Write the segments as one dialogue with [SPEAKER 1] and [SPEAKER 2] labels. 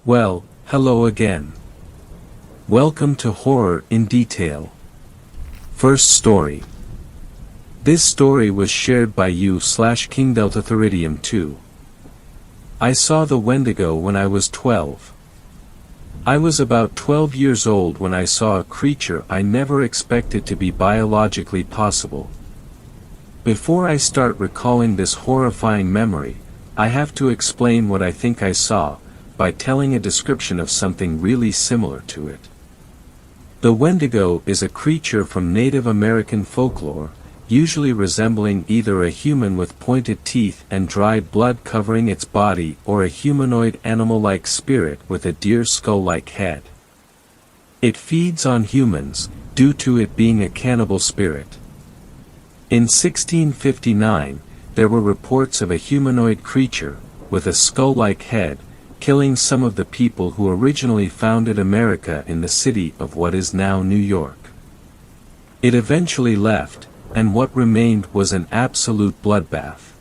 [SPEAKER 1] Well, hello again. Welcome to Horror in Detail. First story. This story was shared by you/King Delta Theridium 2. I saw the Wendigo when I was 12. I was about 12 years old when I saw a creature I never expected to be biologically possible. Before I start recalling this horrifying memory, I have to explain what I think I saw, by telling a description of something really similar to it. The Wendigo is a creature from Native American folklore, usually resembling either a human with pointed teeth and dried blood covering its body or a humanoid animal-like spirit with a deer skull-like head. It feeds on humans, due to it being a cannibal spirit. In 1659, there were reports of a humanoid creature, with a skull-like head, killing some of the people who originally founded America in the city of what is now New York. It eventually left, and what remained was an absolute bloodbath.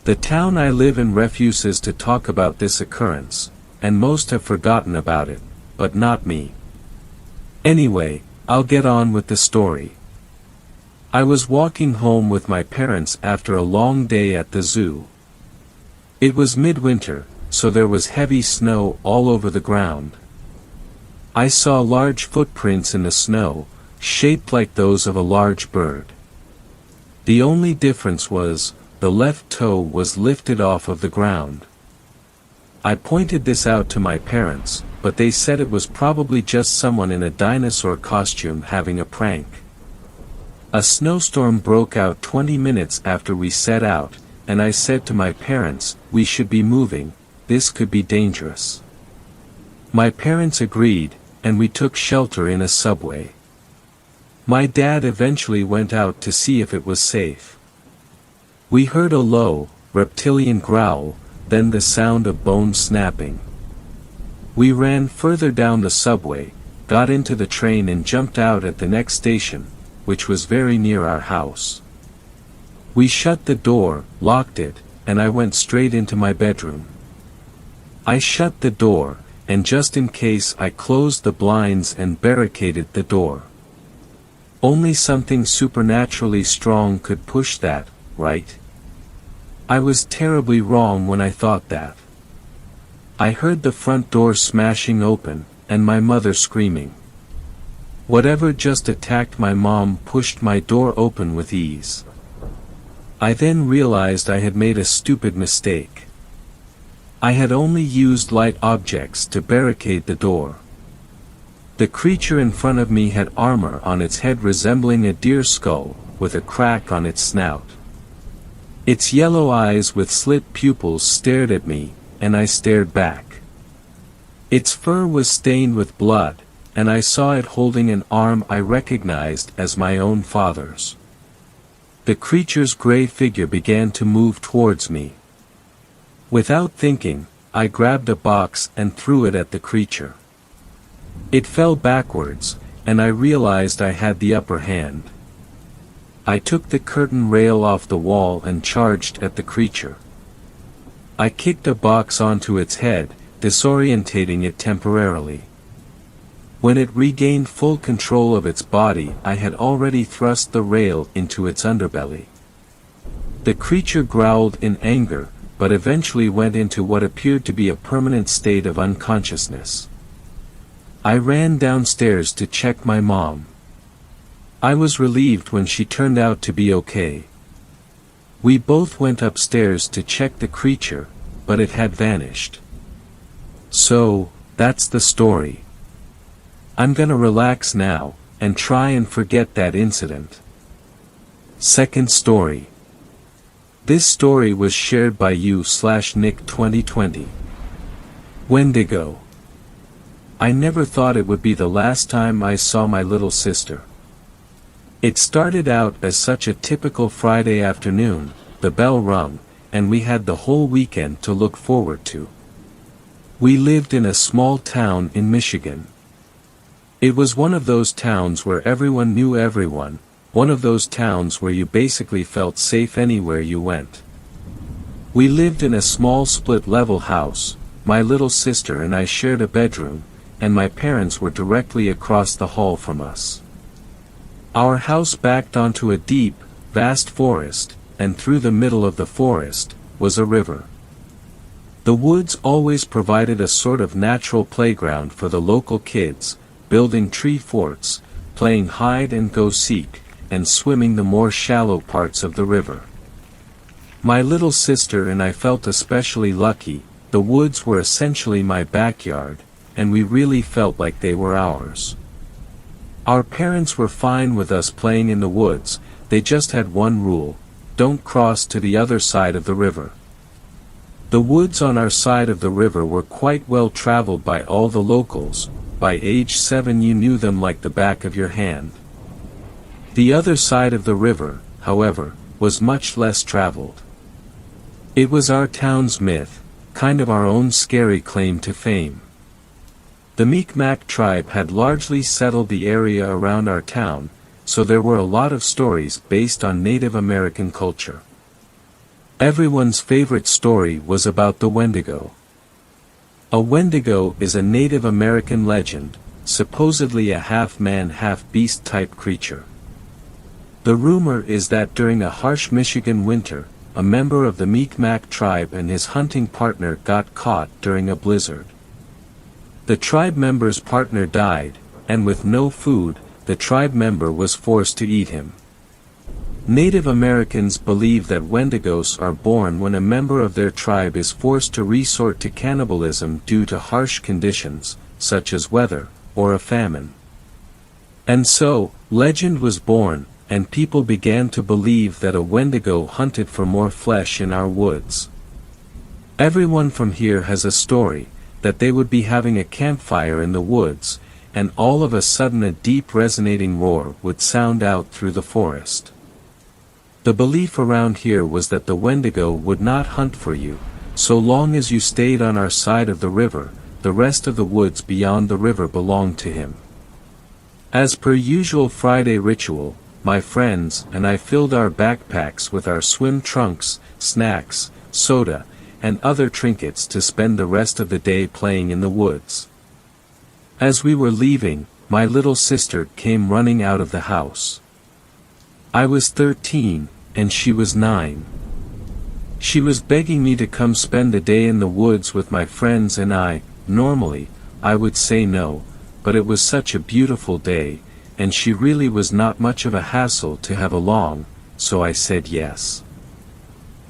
[SPEAKER 1] The town I live in refuses to talk about this occurrence, and most have forgotten about it, but not me. Anyway, I'll get on with the story. I was walking home with my parents after a long day at the zoo. It was midwinter, so there was heavy snow all over the ground. I saw large footprints in the snow, shaped like those of a large bird. The only difference was, the left toe was lifted off of the ground. I pointed this out to my parents, but they said it was probably just someone in a dinosaur costume having a prank. A snowstorm broke out 20 minutes after we set out, and I said to my parents, "We should be moving. This could be dangerous." My parents agreed, and we took shelter in a subway. My dad eventually went out to see if it was safe. We heard a low, reptilian growl, then the sound of bones snapping. We ran further down the subway, got into the train and jumped out at the next station, which was very near our house. We shut the door, locked it, and I went straight into my bedroom. I shut the door, and just in case I closed the blinds and barricaded the door. Only something supernaturally strong could push that, right? I was terribly wrong when I thought that. I heard the front door smashing open, and my mother screaming. Whatever just attacked my mom pushed my door open with ease. I then realized I had made a stupid mistake. I had only used light objects to barricade the door. The creature in front of me had armor on its head resembling a deer skull, with a crack on its snout. Its yellow eyes with slit pupils stared at me, and I stared back. Its fur was stained with blood, and I saw it holding an arm I recognized as my own father's. The creature's gray figure began to move towards me. Without thinking, I grabbed a box and threw it at the creature. It fell backwards, and I realized I had the upper hand. I took the curtain rail off the wall and charged at the creature. I kicked a box onto its head, disorientating it temporarily. When it regained full control of its body, I had already thrust the rail into its underbelly. The creature growled in anger, but eventually went into what appeared to be a permanent state of unconsciousness. I ran downstairs to check my mom. I was relieved when she turned out to be okay. We both went upstairs to check the creature, but it had vanished. So, that's the story. I'm gonna relax now, and try and forget that incident. Second story. This story was shared by you/Nick 2020. Wendigo. I never thought it would be the last time I saw my little sister. It started out as such a typical Friday afternoon, the bell rung, and we had the whole weekend to look forward to. We lived in a small town in Michigan. It was one of those towns where everyone knew everyone, one of those towns where you basically felt safe anywhere you went. We lived in a small split-level house, my little sister and I shared a bedroom, and my parents were directly across the hall from us. Our house backed onto a deep, vast forest, and through the middle of the forest was a river. The woods always provided a sort of natural playground for the local kids, building tree forts, playing hide and go seek, and swimming the more shallow parts of the river. My little sister and I felt especially lucky. The woods were essentially my backyard, and we really felt like they were ours. Our parents were fine with us playing in the woods. They just had one rule: don't cross to the other side of the river. The woods on our side of the river were quite well traveled by all the locals. By age 7 you knew them like the back of your hand. The other side of the river, however, was much less traveled. It was our town's myth, kind of our own scary claim to fame. The Mi'kmaq tribe had largely settled the area around our town, so there were a lot of stories based on Native American culture. Everyone's favorite story was about the Wendigo. A Wendigo is a Native American legend, supposedly a half-man half-beast type creature. The rumor is that during a harsh Michigan winter, a member of the Mi'kmaq tribe and his hunting partner got caught during a blizzard. The tribe member's partner died, and with no food, the tribe member was forced to eat him. Native Americans believe that Wendigos are born when a member of their tribe is forced to resort to cannibalism due to harsh conditions, such as weather, or a famine. And so, legend was born, and people began to believe that a Wendigo hunted for more flesh in our woods. Everyone from here has a story, that they would be having a campfire in the woods, and all of a sudden a deep resonating roar would sound out through the forest. The belief around here was that the Wendigo would not hunt for you, so long as you stayed on our side of the river. The rest of the woods beyond the river belonged to him. As per usual Friday ritual, my friends and I filled our backpacks with our swim trunks, snacks, soda, and other trinkets to spend the rest of the day playing in the woods. As we were leaving, my little sister came running out of the house. I was 13, and she was 9. She was begging me to come spend a day in the woods with my friends and I. Normally, I would say no, but it was such a beautiful day, and she really was not much of a hassle to have along, so I said yes.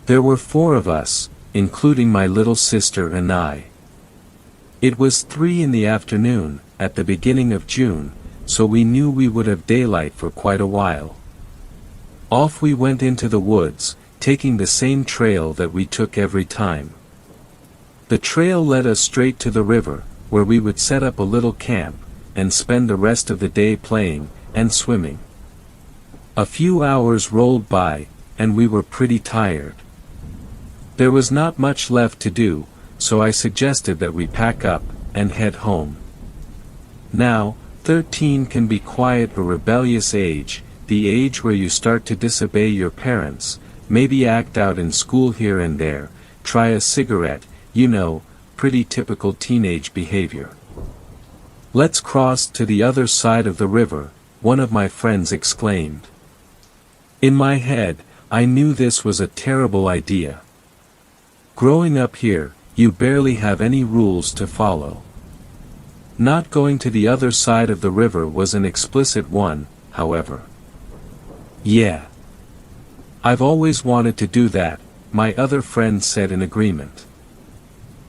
[SPEAKER 1] There were 4 of us, including my little sister and I. It was 3 in the afternoon, at the beginning of June, so we knew we would have daylight for quite a while. Off we went into the woods, taking the same trail that we took every time. The trail led us straight to the river, where we would set up a little camp, and spend the rest of the day playing and swimming. A few hours rolled by, and we were pretty tired. There was not much left to do, so I suggested that we pack up and head home. Now, 13 can be quite a rebellious age, the age where you start to disobey your parents, maybe act out in school here and there, try a cigarette, you know, pretty typical teenage behavior. "Let's cross to the other side of the river," one of my friends exclaimed. In my head, I knew this was a terrible idea. Growing up here, you barely have any rules to follow. Not going to the other side of the river was an explicit one, however. "Yeah. I've always wanted to do that," my other friend said in agreement.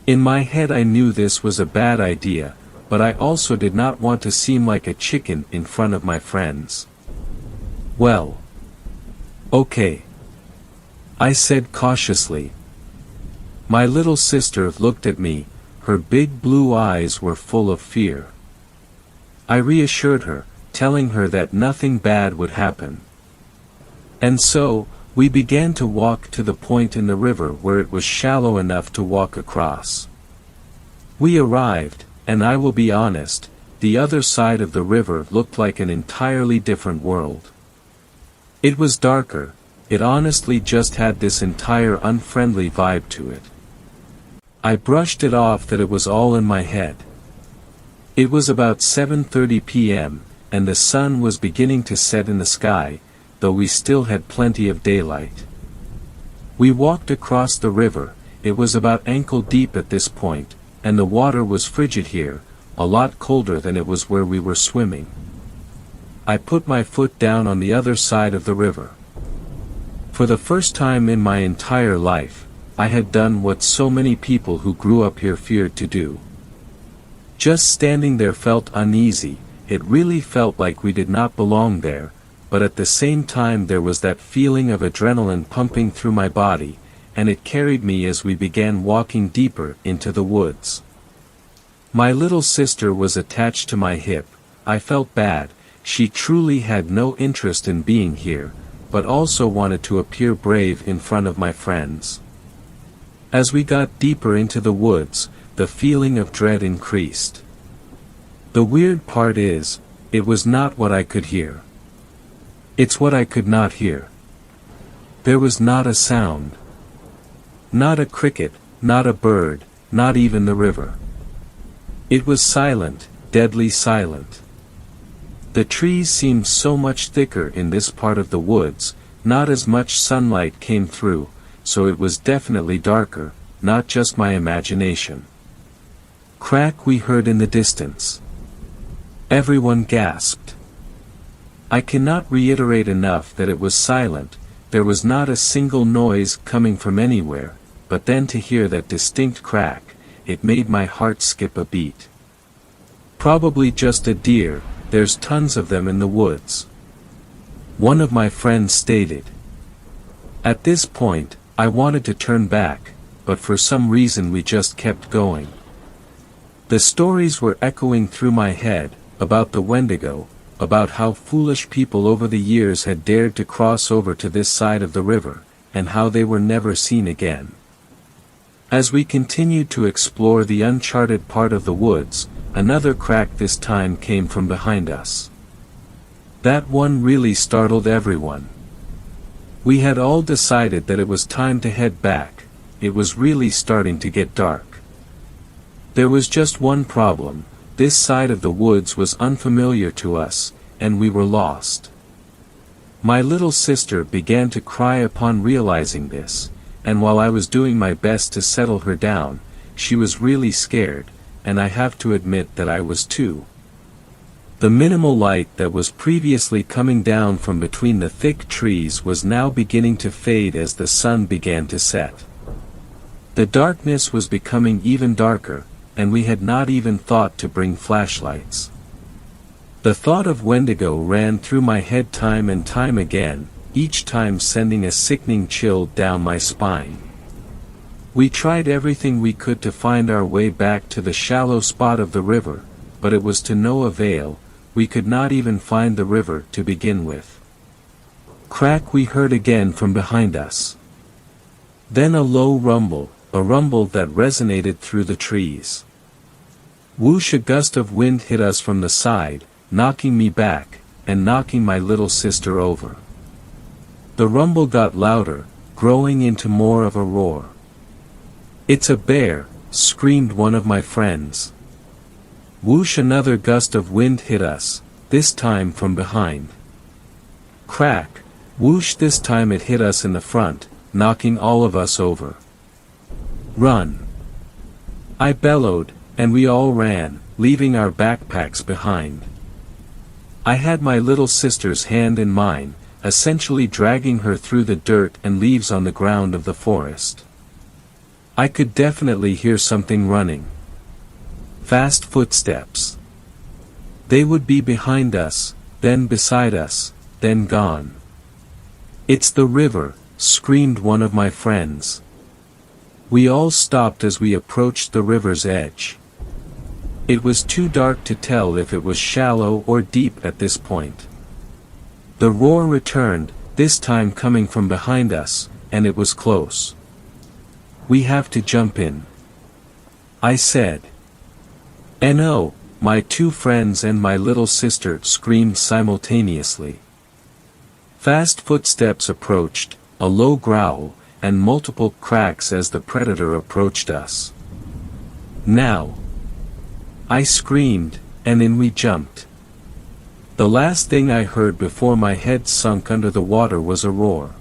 [SPEAKER 1] In my head I knew this was a bad idea, but I also did not want to seem like a chicken in front of my friends. "Well. Okay," I said cautiously. My little sister looked at me, her big blue eyes were full of fear. I reassured her, telling her that nothing bad would happen. And so, we began to walk to the point in the river where it was shallow enough to walk across. We arrived, and I will be honest, the other side of the river looked like an entirely different world. It was darker, it honestly just had this entire unfriendly vibe to it. I brushed it off that it was all in my head. It was about 7:30 p.m., and the sun was beginning to set in the sky, though we still had plenty of daylight. We walked across the river. It was about ankle deep at this point, and the water was frigid here, a lot colder than it was where we were swimming. I put my foot down on the other side of the river. For the first time in my entire life, I had done what so many people who grew up here feared to do. Just standing there felt uneasy. It really felt like we did not belong there, but at the same time there was that feeling of adrenaline pumping through my body, and it carried me as we began walking deeper into the woods. My little sister was attached to my hip. I felt bad. She truly had no interest in being here, but also wanted to appear brave in front of my friends. As we got deeper into the woods, the feeling of dread increased. The weird part is, it was not what I could hear. It's what I could not hear. There was not a sound. Not a cricket, not a bird, not even the river. It was silent, deadly silent. The trees seemed so much thicker in this part of the woods, not as much sunlight came through, so it was definitely darker, not just my imagination. Crack we heard in the distance. Everyone gasped. I cannot reiterate enough that it was silent. There was not a single noise coming from anywhere, but then to hear that distinct crack, it made my heart skip a beat. Probably just a deer, there's tons of them in the woods. One of my friends stated. At this point, I wanted to turn back, but for some reason we just kept going. The stories were echoing through my head, about the Wendigo, about how foolish people over the years had dared to cross over to this side of the river, and how they were never seen again. As we continued to explore the uncharted part of the woods, another crack this time came from behind us. That one really startled everyone. We had all decided that it was time to head back. It was really starting to get dark. There was just one problem. This side of the woods was unfamiliar to us, and we were lost. My little sister began to cry upon realizing this, and while I was doing my best to settle her down, she was really scared, and I have to admit that I was too. The minimal light that was previously coming down from between the thick trees was now beginning to fade as the sun began to set. The darkness was becoming even darker, and we had not even thought to bring flashlights. The thought of Wendigo ran through my head time and time again, each time sending a sickening chill down my spine. We tried everything we could to find our way back to the shallow spot of the river, but it was to no avail. We could not even find the river to begin with. Crack we heard again from behind us. Then a low rumble, a rumble that resonated through the trees. Whoosh! A gust of wind hit us from the side, knocking me back, and knocking my little sister over. The rumble got louder, growing into more of a roar. "It's a bear!" screamed one of my friends. Whoosh! Another gust of wind hit us, this time from behind. Crack! Whoosh! This time it hit us in the front, knocking all of us over. "Run!" I bellowed, and we all ran, leaving our backpacks behind. I had my little sister's hand in mine, essentially dragging her through the dirt and leaves on the ground of the forest. I could definitely hear something running. Fast footsteps. They would be behind us, then beside us, then gone. "It's the river!" screamed one of my friends. We all stopped as we approached the river's edge. It was too dark to tell if it was shallow or deep at this point. The roar returned, this time coming from behind us, and it was close. "We have to jump in," I said. "No!" my two friends and my little sister screamed simultaneously. Fast footsteps approached, a low growl, and multiple cracks as the predator approached us. Now! I screamed, and in we jumped. The last thing I heard before my head sunk under the water was a roar.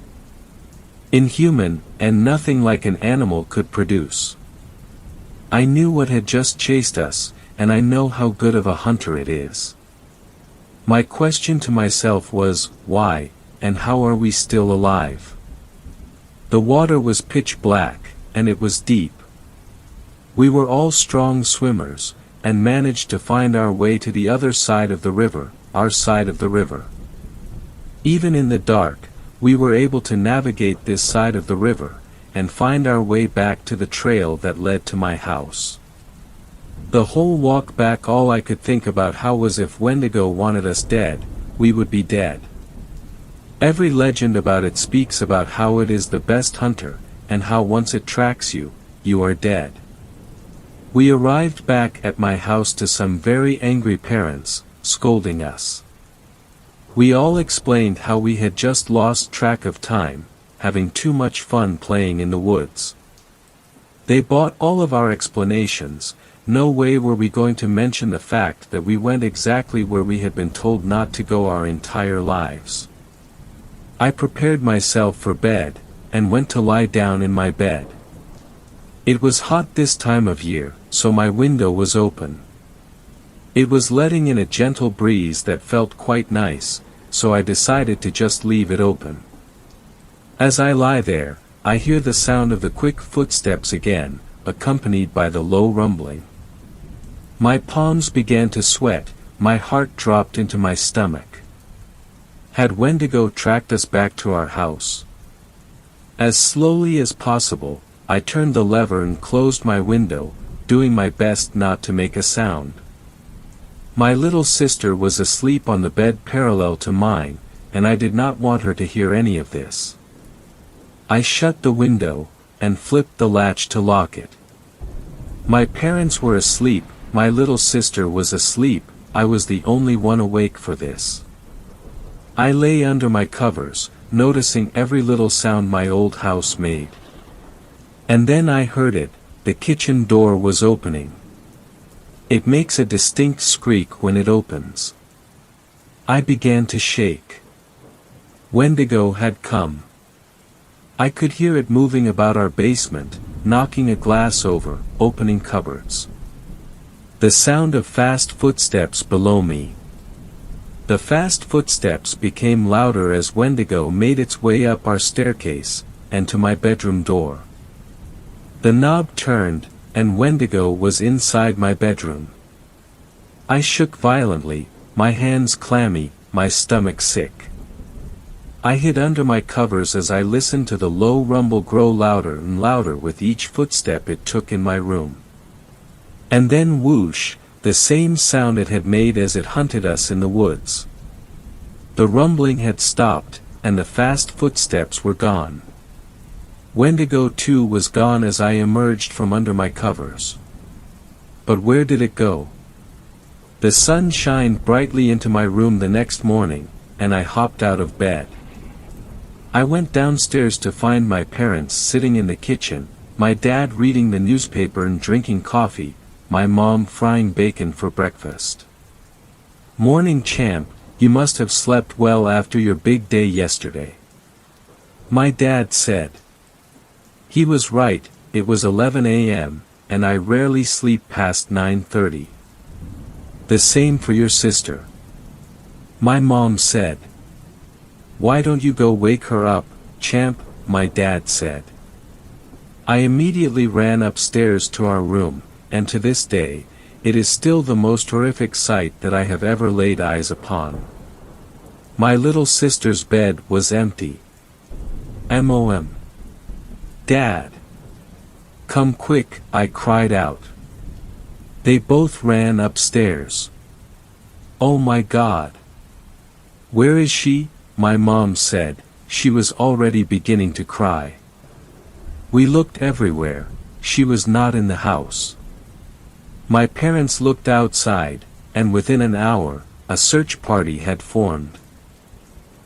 [SPEAKER 1] Inhuman, and nothing like an animal could produce. I knew what had just chased us, and I know how good of a hunter it is. My question to myself was, why, and how are we still alive? The water was pitch black, and it was deep. We were all strong swimmers, and managed to find our way to the other side of the river, our side of the river. Even in the dark, we were able to navigate this side of the river, and find our way back to the trail that led to my house. The whole walk back all I could think about how was if Wendigo wanted us dead, we would be dead. Every legend about it speaks about how it is the best hunter, and how once it tracks you, you are dead. We arrived back at my house to some very angry parents, scolding us. We all explained how we had just lost track of time, having too much fun playing in the woods. They bought all of our explanations. No way were we going to mention the fact that we went exactly where we had been told not to go our entire lives. I prepared myself for bed, and went to lie down in my bed. It was hot this time of year, so my window was open. It was letting in a gentle breeze that felt quite nice, so I decided to just leave it open. As I lie there, I hear the sound of the quick footsteps again, accompanied by the low rumbling. My palms began to sweat, my heart dropped into my stomach. Had Wendigo tracked us back to our house? As slowly as possible, I turned the lever and closed my window, doing my best not to make a sound. My little sister was asleep on the bed parallel to mine, and I did not want her to hear any of this. I shut the window, and flipped the latch to lock it. My parents were asleep, my little sister was asleep, I was the only one awake for this. I lay under my covers, noticing every little sound my old house made. And then I heard it, the kitchen door was opening. It makes a distinct squeak when it opens. I began to shake. Wendigo had come. I could hear it moving about our basement, knocking a glass over, opening cupboards. The sound of fast footsteps below me. The fast footsteps became louder as Wendigo made its way up our staircase, and to my bedroom door. The knob turned, and Wendigo was inside my bedroom. I shook violently, my hands clammy, my stomach sick. I hid under my covers as I listened to the low rumble grow louder and louder with each footstep it took in my room. And then whoosh, the same sound it had made as it hunted us in the woods. The rumbling had stopped, and the fast footsteps were gone. Wendigo too was gone as I emerged from under my covers. But where did it go? The sun shined brightly into my room the next morning, and I hopped out of bed. I went downstairs to find my parents sitting in the kitchen, my dad reading the newspaper and drinking coffee, my mom frying bacon for breakfast. "Morning, champ, you must have slept well after your big day yesterday," my dad said. He was right, it was 11 a.m., and I rarely sleep past 9:30. "The same for your sister," my mom said. "Why don't you go wake her up, champ?" my dad said. I immediately ran upstairs to our room, and to this day, it is still the most horrific sight that I have ever laid eyes upon. My little sister's bed was empty. "Mom. Dad. Come quick," I cried out. They both ran upstairs. "Oh my God. Where is she?" my mom said. She was already beginning to cry. We looked everywhere, she was not in the house. My parents looked outside, and within an hour, a search party had formed.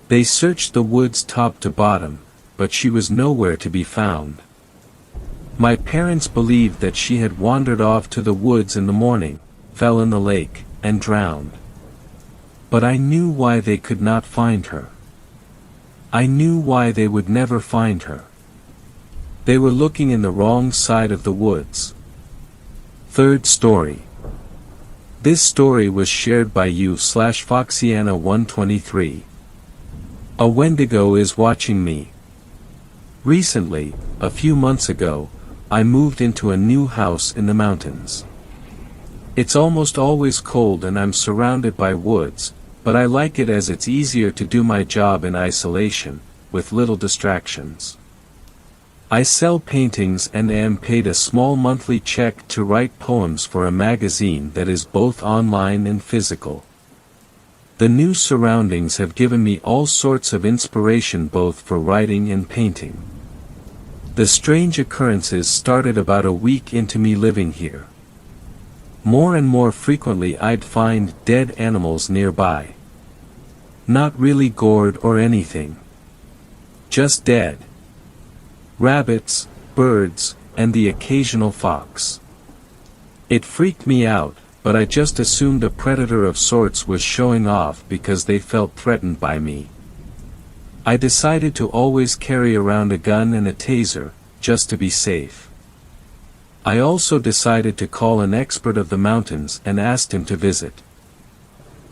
[SPEAKER 1] They searched the woods top to bottom, but she was nowhere to be found. My parents believed that she had wandered off to the woods in the morning, fell in the lake, and drowned. But I knew why they could not find her. I knew why they would never find her. They were looking in the wrong side of the woods. Third story. This story was shared by you/Foxiana123. A Wendigo is watching me. Recently, a few months ago, I moved into a new house in the mountains. It's almost always cold and I'm surrounded by woods, but I like it as it's easier to do my job in isolation, with little distractions. I sell paintings and am paid a small monthly check to write poems for a magazine that is both online and physical. The new surroundings have given me all sorts of inspiration both for writing and painting. The strange occurrences started about a week into me living here. More and more frequently I'd find dead animals nearby. Not really gored or anything. Just dead. Rabbits, birds, and the occasional fox. It freaked me out, but I just assumed a predator of sorts was showing off because they felt threatened by me. I decided to always carry around a gun and a taser, just to be safe. I also decided to call an expert of the mountains and asked him to visit.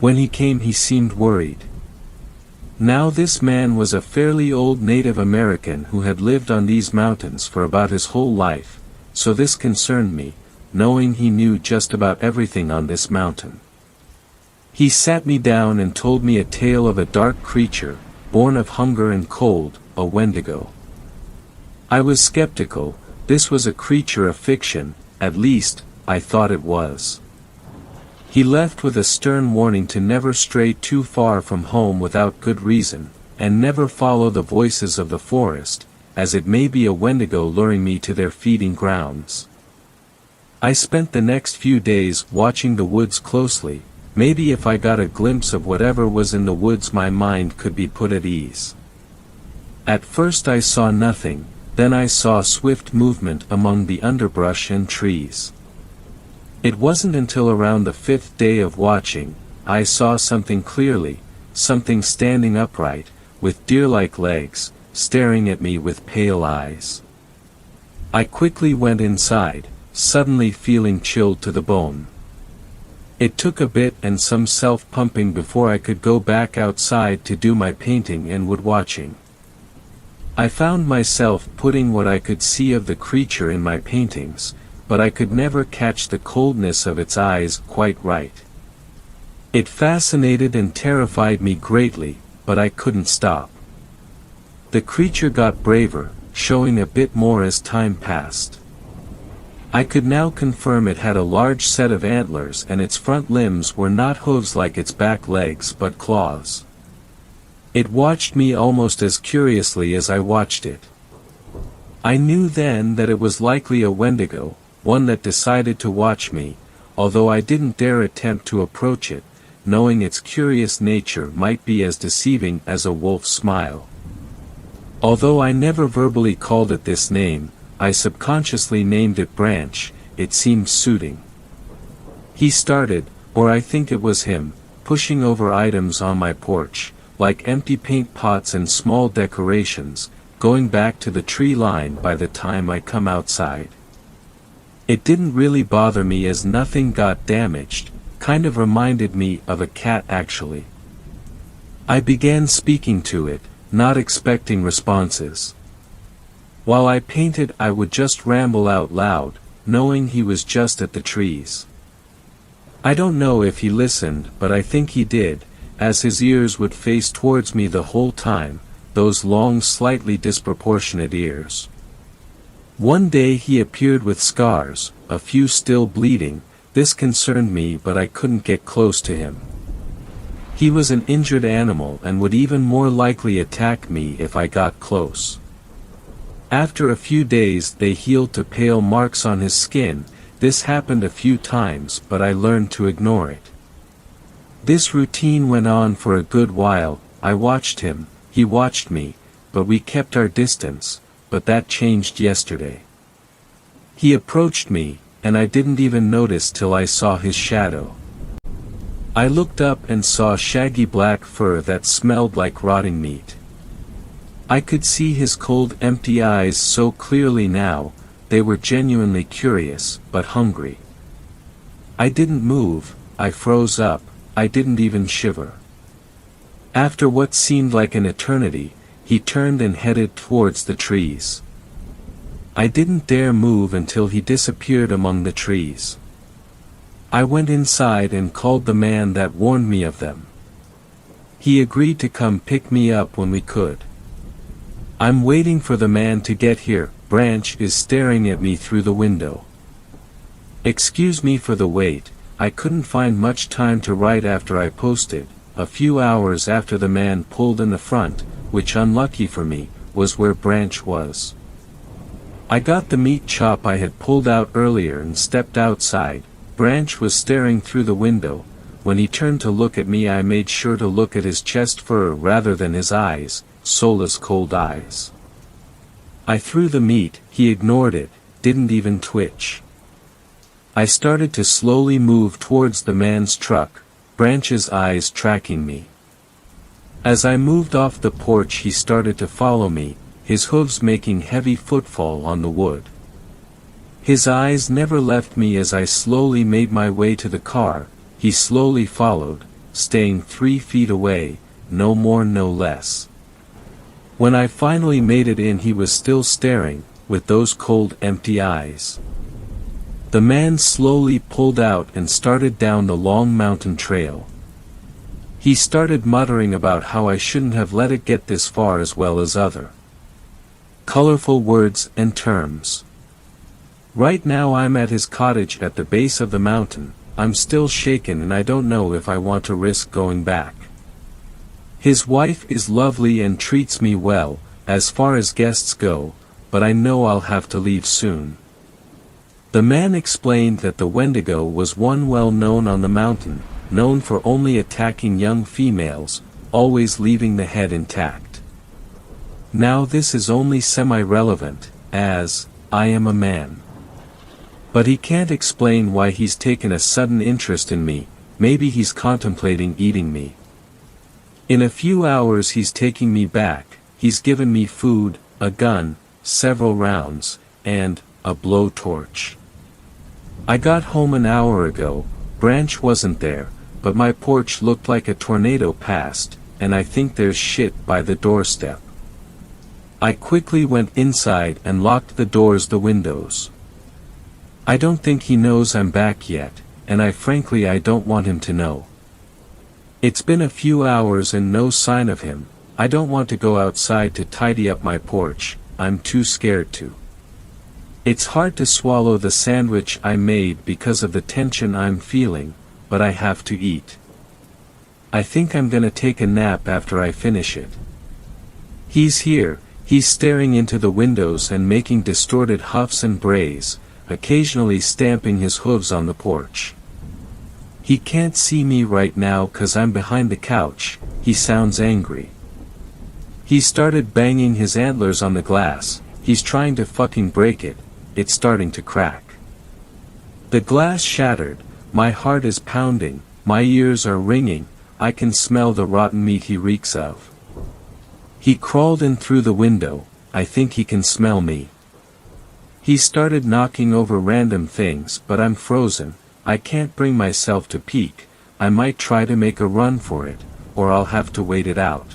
[SPEAKER 1] When he came he seemed worried. Now this man was a fairly old Native American who had lived on these mountains for about his whole life, so this concerned me, knowing he knew just about everything on this mountain. He sat me down and told me a tale of a dark creature, born of hunger and cold, a Wendigo. I was skeptical. This was a creature of fiction, at least, I thought it was. He left with a stern warning to never stray too far from home without good reason, and never follow the voices of the forest, as it may be a Wendigo luring me to their feeding grounds. I spent the next few days watching the woods closely. Maybe if I got a glimpse of whatever was in the woods my mind could be put at ease. At first I saw nothing, then I saw swift movement among the underbrush and trees. It wasn't until around the fifth day of watching, I saw something clearly, something standing upright, with deer-like legs, staring at me with pale eyes. I quickly went inside, suddenly feeling chilled to the bone. It took a bit and some self-pumping before I could go back outside to do my painting and wood watching. I found myself putting what I could see of the creature in my paintings, but I could never catch the coldness of its eyes quite right. It fascinated and terrified me greatly, but I couldn't stop. The creature got braver, showing a bit more as time passed. I could now confirm it had a large set of antlers and its front limbs were not hooves like its back legs but claws. It watched me almost as curiously as I watched it. I knew then that it was likely a Wendigo, one that decided to watch me, although I didn't dare attempt to approach it, knowing its curious nature might be as deceiving as a wolf's smile. Although I never verbally called it this name, I subconsciously named it Branch. It seemed suiting. He started, or I think it was him, pushing over items on my porch, like empty paint pots and small decorations, going back to the tree line by the time I come outside. It didn't really bother me as nothing got damaged, kind of reminded me of a cat actually. I began speaking to it, not expecting responses. While I painted I would just ramble out loud, knowing he was just at the trees. I don't know if he listened, but I think he did, as his ears would face towards me the whole time, those long slightly disproportionate ears. One day he appeared with scars, a few still bleeding. This concerned me but I couldn't get close to him. He was an injured animal and would even more likely attack me if I got close. After a few days they healed to pale marks on his skin. This happened a few times but I learned to ignore it. This routine went on for a good while. I watched him, he watched me, but we kept our distance, but that changed yesterday. He approached me, and I didn't even notice till I saw his shadow. I looked up and saw shaggy black fur that smelled like rotting meat. I could see his cold empty eyes so clearly now, they were genuinely curious, but hungry. I didn't move, I froze up, I didn't even shiver. After what seemed like an eternity, he turned and headed towards the trees. I didn't dare move until he disappeared among the trees. I went inside and called the man that warned me of them. He agreed to come pick me up when we could. I'm waiting for the man to get here. Branch is staring at me through the window. Excuse me for the wait, I couldn't find much time to write after I posted. A few hours after the man pulled in the front, which unlucky for me, was where Branch was. I got the meat chop I had pulled out earlier and stepped outside. Branch was staring through the window. When he turned to look at me I made sure to look at his chest fur rather than his eyes, soulless cold eyes. I threw the meat, he ignored it, didn't even twitch. I started to slowly move towards the man's truck, Branch's eyes tracking me. As I moved off the porch he started to follow me, his hooves making heavy footfall on the wood. His eyes never left me as I slowly made my way to the car. He slowly followed, staying 3 feet away, no more no less. When I finally made it in he was still staring, with those cold empty eyes. The man slowly pulled out and started down the long mountain trail. He started muttering about how I shouldn't have let it get this far as well as other colorful words and terms. Right now I'm at his cottage at the base of the mountain. I'm still shaken and I don't know if I want to risk going back. His wife is lovely and treats me well, as far as guests go, but I know I'll have to leave soon. The man explained that the Wendigo was one well known on the mountain, known for only attacking young females, always leaving the head intact. Now this is only semi-relevant, as I am a man. But he can't explain why he's taken a sudden interest in me. Maybe he's contemplating eating me. In a few hours he's taking me back. He's given me food, a gun, several rounds, and a blowtorch. I got home an hour ago. Branch wasn't there, but my porch looked like a tornado passed, and I think there's shit by the doorstep. I quickly went inside and locked the doors, the windows. I don't think he knows I'm back yet, and I don't want him to know. It's been a few hours and no sign of him. I don't want to go outside to tidy up my porch, I'm too scared to. It's hard to swallow the sandwich I made because of the tension I'm feeling, but I have to eat. I think I'm gonna take a nap after I finish it. He's here, he's staring into the windows and making distorted huffs and brays, occasionally stamping his hooves on the porch. He can't see me right now 'cause I'm behind the couch. He sounds angry. He started banging his antlers on the glass. He's trying to fucking break it. It's starting to crack. The glass shattered. My heart is pounding. My ears are ringing. I can smell the rotten meat he reeks of. He crawled in through the window. I think he can smell me. He started knocking over random things, but I'm frozen. I can't bring myself to peek. I might try to make a run for it, or I'll have to wait it out.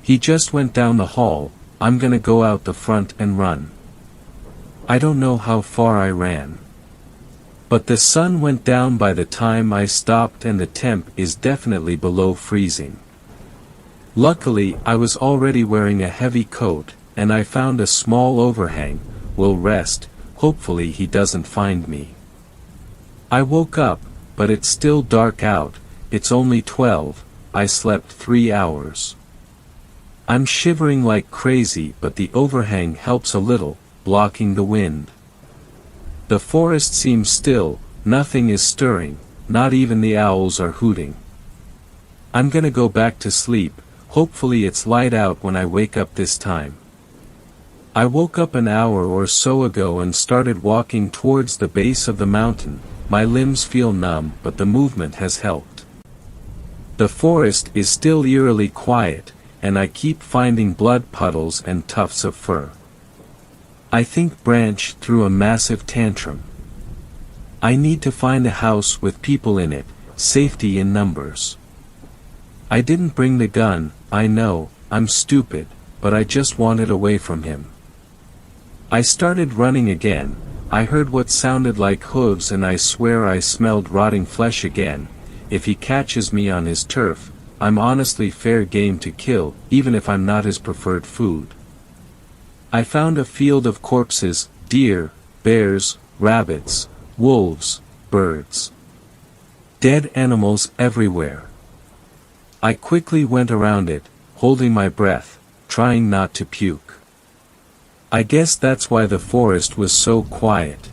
[SPEAKER 1] He just went down the hall. I'm gonna go out the front and run. I don't know how far I ran. But the sun went down by the time I stopped and the temp is definitely below freezing. Luckily, I was already wearing a heavy coat, and I found a small overhang. Will rest, hopefully he doesn't find me. I woke up, but it's still dark out. It's only 12, I slept 3 hours. I'm shivering like crazy, but the overhang helps a little, blocking the wind. The forest seems still, nothing is stirring, not even the owls are hooting. I'm gonna go back to sleep, hopefully it's light out when I wake up this time. I woke up an hour or so ago and started walking towards the base of the mountain. My limbs feel numb, but the movement has helped. The forest is still eerily quiet, and I keep finding blood puddles and tufts of fur. I think Branch threw a massive tantrum. I need to find a house with people in it, safety in numbers. I didn't bring the gun, I know, I'm stupid, but I just wanted away from him. I started running again. I heard what sounded like hooves and I swear I smelled rotting flesh again. If he catches me on his turf, I'm honestly fair game to kill, even if I'm not his preferred food. I found a field of corpses, deer, bears, rabbits, wolves, birds. Dead animals everywhere. I quickly went around it, holding my breath, trying not to puke. I guess that's why the forest was so quiet.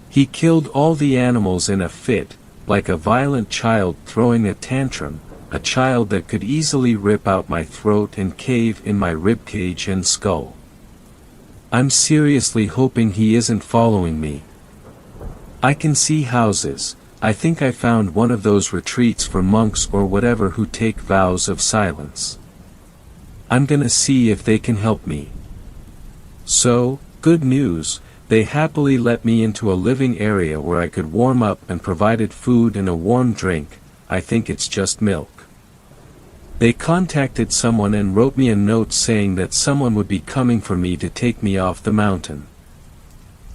[SPEAKER 1] He killed all the animals in a fit, like a violent child throwing a tantrum, a child that could easily rip out my throat and cave in my ribcage and skull. I'm seriously hoping he isn't following me. I can see houses. I think I found one of those retreats for monks or whatever who take vows of silence. I'm gonna see if they can help me. So, good news, they happily let me into a living area where I could warm up and provided food and a warm drink. I think it's just milk. They contacted someone and wrote me a note saying that someone would be coming for me to take me off the mountain.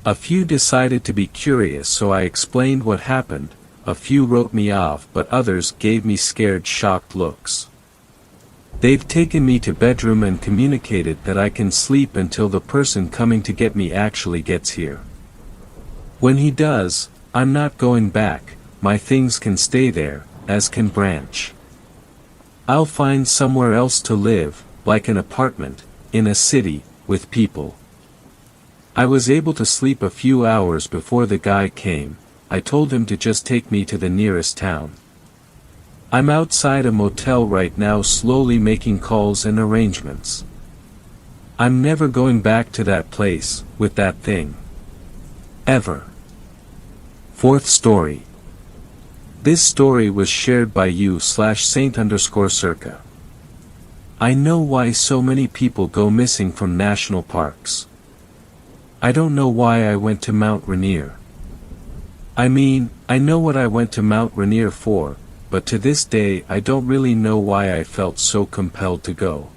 [SPEAKER 1] A few decided to be curious, so I explained what happened. A few wrote me off, but others gave me scared, shocked looks. They've taken me to bedroom and communicated that I can sleep until the person coming to get me actually gets here. When he does, I'm not going back. My things can stay there, as can Branch. I'll find somewhere else to live, like an apartment, in a city, with people. I was able to sleep a few hours before the guy came. I told him to just take me to the nearest town. I'm outside a motel right now, slowly making calls and arrangements. I'm never going back to that place, with that thing. Ever. Fourth story. This story was shared by you/Saint_Circa. I know why so many people go missing from national parks. I don't know why I went to Mount Rainier. I mean, I know what I went to Mount Rainier for, but to this day I don't really know why I felt so compelled to go.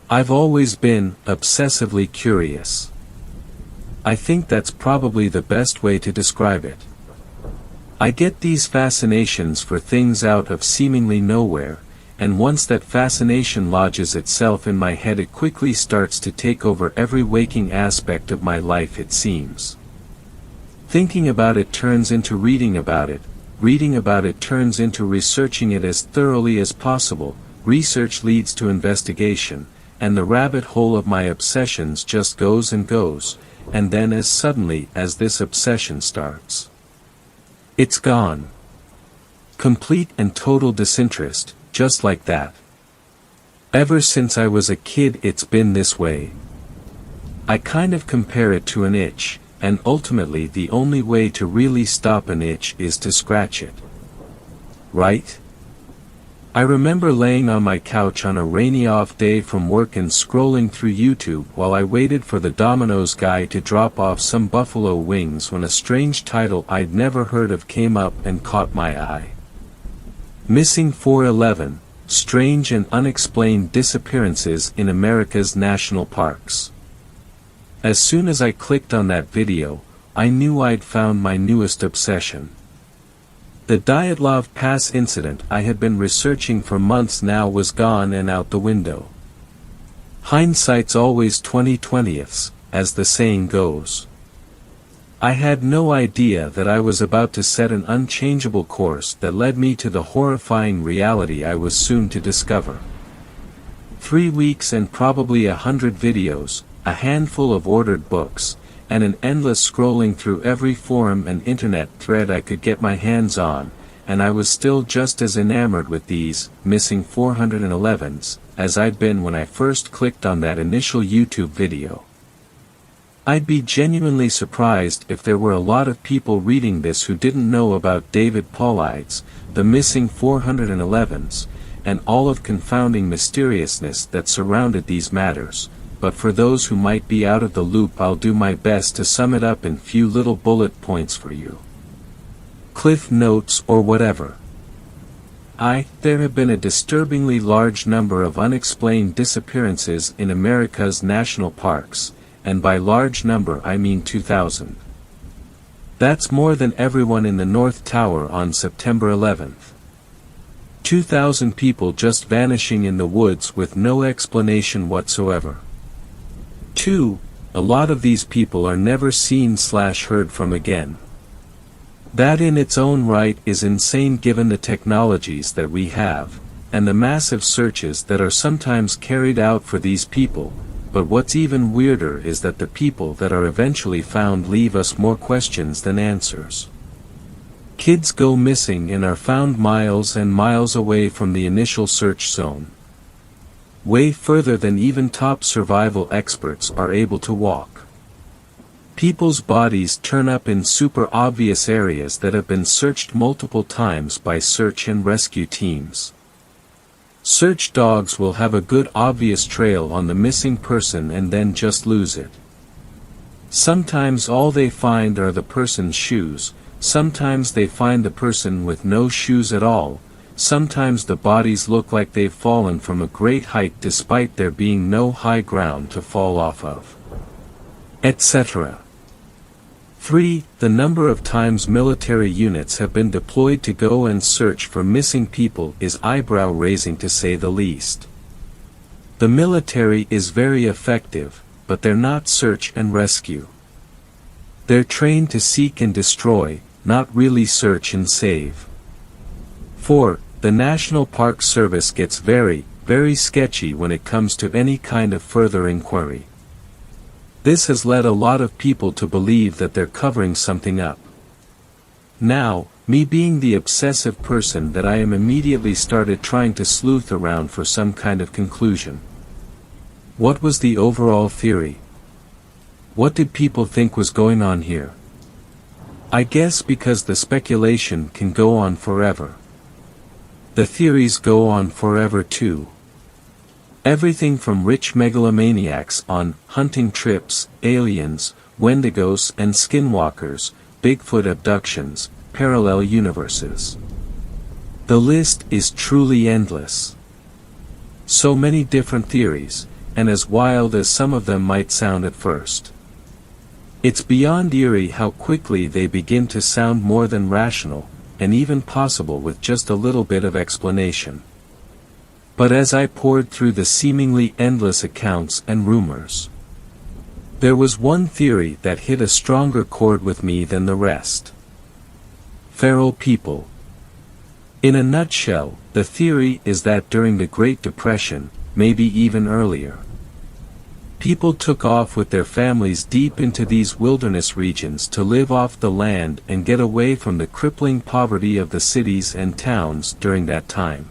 [SPEAKER 1] I've always been obsessively curious. I think that's probably the best way to describe it. I get these fascinations for things out of seemingly nowhere, and once that fascination lodges itself in my head, it quickly starts to take over every waking aspect of my life, it seems. Thinking about it turns into reading about it. Reading about it turns into researching it as thoroughly as possible. Research leads to investigation, and the rabbit hole of my obsessions just goes and goes, and then as suddenly as this obsession starts, it's gone. Complete and total disinterest, just like that. Ever since I was a kid it's been this way. I kind of compare it to an itch. And ultimately the only way to really stop an itch is to scratch it. Right? I remember laying on my couch on a rainy off day from work and scrolling through YouTube while I waited for the Domino's guy to drop off some buffalo wings when a strange title I'd never heard of came up and caught my eye. Missing 411, Strange and Unexplained Disappearances in America's National Parks. As soon as I clicked on that video, I knew I'd found my newest obsession. The Dyatlov Pass incident I had been researching for months now was gone and out the window. Hindsight's always 20/20ths, as the saying goes. I had no idea that I was about to set an unchangeable course that led me to the horrifying reality I was soon to discover. 3 weeks and probably 100 videos, a handful of ordered books, and an endless scrolling through every forum and internet thread I could get my hands on, and I was still just as enamored with these missing 411s as I'd been when I first clicked on that initial YouTube video. I'd be genuinely surprised if there were a lot of people reading this who didn't know about David Paulides, the missing 411s, and all of confounding mysteriousness that surrounded these matters, but for those who might be out of the loop, I'll do my best to sum it up in few little bullet points for you. Cliff notes or whatever. There have been a disturbingly large number of unexplained disappearances in America's national parks, and by large number I mean 2,000. That's more than everyone in the North Tower on September 11th. 2,000 people just vanishing in the woods with no explanation whatsoever. 2. A lot of these people are never seen/heard from again. That in its own right is insane given the technologies that we have, and the massive searches that are sometimes carried out for these people, but what's even weirder is that the people that are eventually found leave us more questions than answers. Kids go missing and are found miles and miles away from the initial search zone. Way further than even top survival experts are able to walk. People's bodies turn up in super obvious areas that have been searched multiple times by search and rescue teams. Search dogs will have a good obvious trail on the missing person and then just lose it. Sometimes all they find are the person's shoes, sometimes they find the person with no shoes at all, sometimes the bodies look like they've fallen from a great height despite there being no high ground to fall off of, etc. 3. The number of times military units have been deployed to go and search for missing people is eyebrow-raising to say the least. The military is very effective, but they're not search and rescue. They're trained to seek and destroy, not really search and save. 4. The National Park Service gets very, very sketchy when it comes to any kind of further inquiry. This has led a lot of people to believe that they're covering something up. Now, me being the obsessive person that I am, immediately started trying to sleuth around for some kind of conclusion. What was the overall theory? What did people think was going on here? I guess because the speculation can go on forever. The theories go on forever too. Everything from rich megalomaniacs on hunting trips, aliens, Wendigos and skinwalkers, Bigfoot abductions, parallel universes. The list is truly endless. So many different theories, and as wild as some of them might sound at first. It's beyond eerie how quickly they begin to sound more than rational, and even possible with just a little bit of explanation. But as I poured through the seemingly endless accounts and rumors, there was one theory that hit a stronger chord with me than the rest. Feral people. In a nutshell, the theory is that during the Great Depression, maybe even earlier, people took off with their families deep into these wilderness regions to live off the land and get away from the crippling poverty of the cities and towns during that time.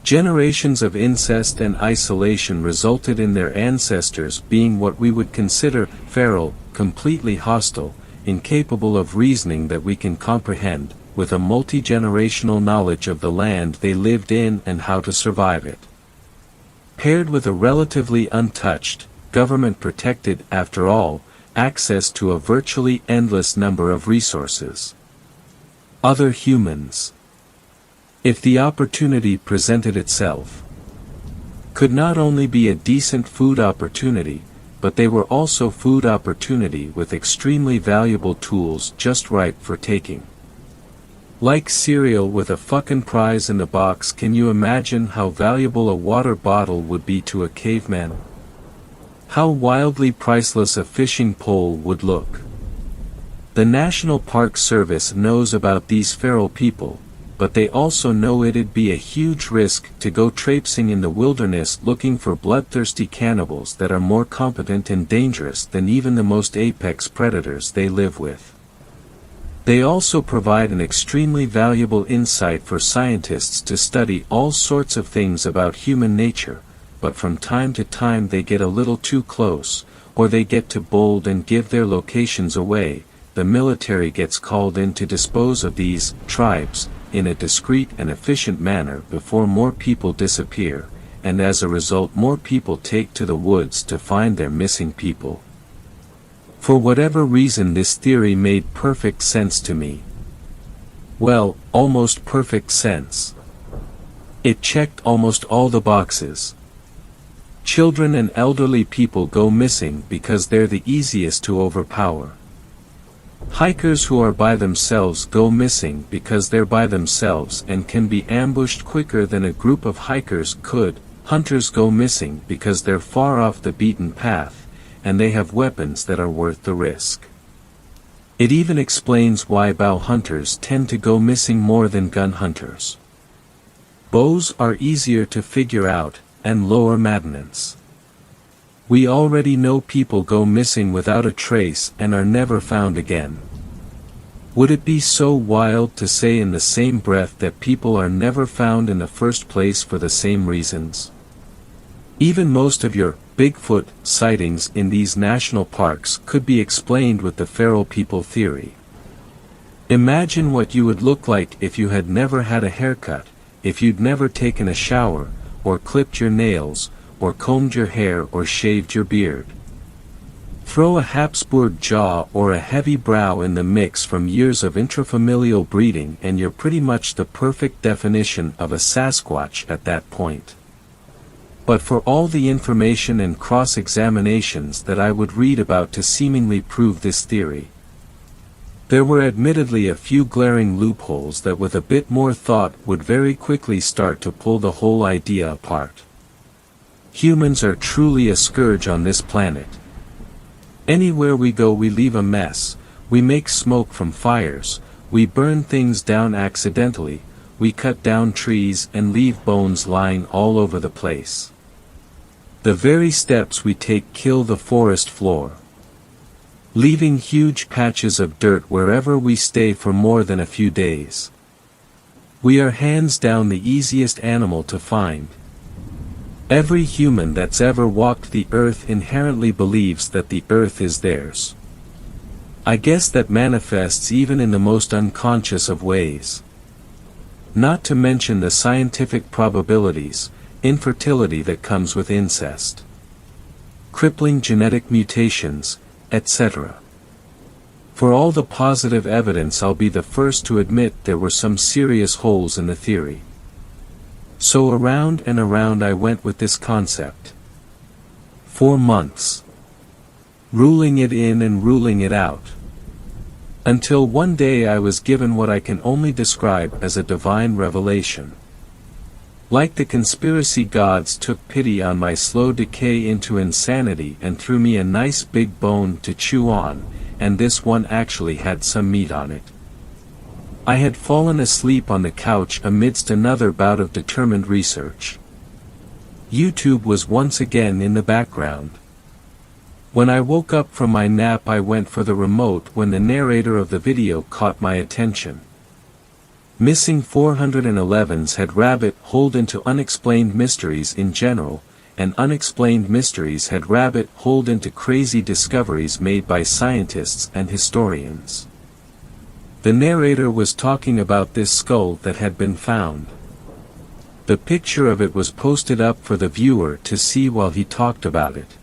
[SPEAKER 1] Generations of incest and isolation resulted in their ancestors being what we would consider feral, completely hostile, incapable of reasoning that we can comprehend, with a multi-generational knowledge of the land they lived in and how to survive it. Paired with a relatively untouched, government-protected, after all, access to a virtually endless number of resources. Other humans, if the opportunity presented itself, could not only be a decent food opportunity, but they were also food opportunity with extremely valuable tools just ripe for taking. Like cereal with a fucking prize in the box. Can you imagine how valuable a water bottle would be to a caveman? How wildly priceless a fishing pole would look. The National Park Service knows about these feral people, but they also know it'd be a huge risk to go traipsing in the wilderness looking for bloodthirsty cannibals that are more competent and dangerous than even the most apex predators they live with. They also provide an extremely valuable insight for scientists to study all sorts of things about human nature, but from time to time they get a little too close, or they get too bold and give their locations away. The military gets called in to dispose of these tribes in a discreet and efficient manner before more people disappear, and as a result more people take to the woods to find their missing people. For whatever reason this theory made perfect sense to me. Well, almost perfect sense. It checked almost all the boxes. Children and elderly people go missing because they're the easiest to overpower. Hikers who are by themselves go missing because they're by themselves and can be ambushed quicker than a group of hikers could. Hunters go missing because they're far off the beaten path, and they have weapons that are worth the risk. It even explains why bow hunters tend to go missing more than gun hunters. Bows are easier to figure out, and lower maintenance. We already know people go missing without a trace and are never found again. Would it be so wild to say in the same breath that people are never found in the first place for the same reasons? Even most of your Bigfoot sightings in these national parks could be explained with the feral people theory. Imagine what you would look like if you had never had a haircut, if you'd never taken a shower, or clipped your nails, or combed your hair or shaved your beard. Throw a Habsburg jaw or a heavy brow in the mix from years of intrafamilial breeding and you're pretty much the perfect definition of a Sasquatch at that point. But for all the information and cross-examinations that I would read about to seemingly prove this theory, there were admittedly a few glaring loopholes that with a bit more thought would very quickly start to pull the whole idea apart. Humans are truly a scourge on this planet. Anywhere we go we leave a mess, we make smoke from fires, we burn things down accidentally, we cut down trees and leave bones lying all over the place. The very steps we take kill the forest floor, leaving huge patches of dirt wherever we stay for more than a few days. We are hands down the easiest animal to find. Every human that's ever walked the earth inherently believes that the earth is theirs. I guess that manifests even in the most unconscious of ways. Not to mention the scientific probabilities, infertility that comes with incest, crippling genetic mutations, etc. For all the positive evidence, I'll be the first to admit there were some serious holes in the theory. So around and around I went with this concept. 4 months. Ruling it in and ruling it out. Until one day I was given what I can only describe as a divine revelation. Like the conspiracy gods took pity on my slow decay into insanity and threw me a nice big bone to chew on, and this one actually had some meat on it. I had fallen asleep on the couch amidst another bout of determined research. YouTube was once again in the background. When I woke up from my nap I went for the remote when the narrator of the video caught my attention. Missing 411s had rabbit holed into unexplained mysteries in general, and unexplained mysteries had rabbit holed into crazy discoveries made by scientists and historians. The narrator was talking about this skull that had been found. The picture of it was posted up for the viewer to see while he talked about it.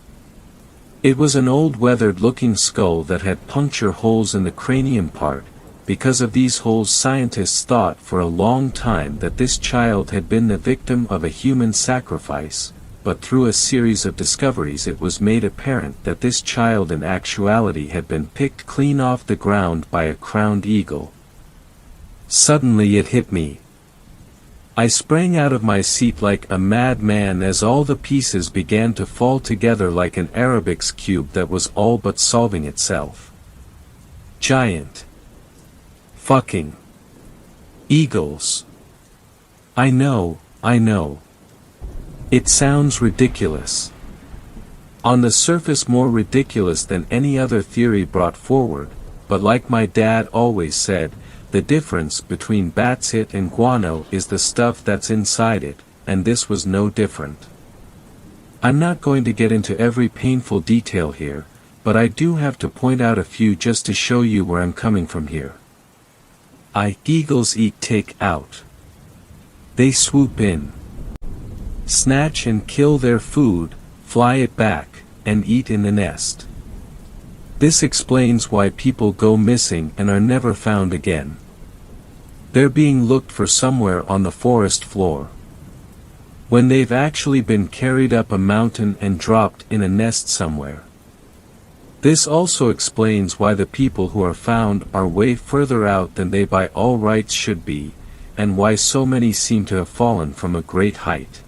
[SPEAKER 1] It was an old weathered-looking skull that had puncture holes in the cranium part. Because of these holes scientists thought for a long time that this child had been the victim of a human sacrifice, but through a series of discoveries it was made apparent that this child in actuality had been picked clean off the ground by a crowned eagle. Suddenly it hit me. I sprang out of my seat like a madman as all the pieces began to fall together like an Rubik's cube that was all but solving itself. Giant fucking eagles. I know. It sounds ridiculous. On the surface more ridiculous than any other theory brought forward, but like my dad always said, the difference between batshit and guano is the stuff that's inside it, and this was no different. I'm not going to get into every painful detail here, but I do have to point out a few just to show you where I'm coming from here. Eagles eat take out. They swoop in, snatch and kill their food, fly it back, and eat in the nest. This explains why people go missing and are never found again. They're being looked for somewhere on the forest floor, when they've actually been carried up a mountain and dropped in a nest somewhere. This also explains why the people who are found are way further out than they by all rights should be, and why so many seem to have fallen from a great height.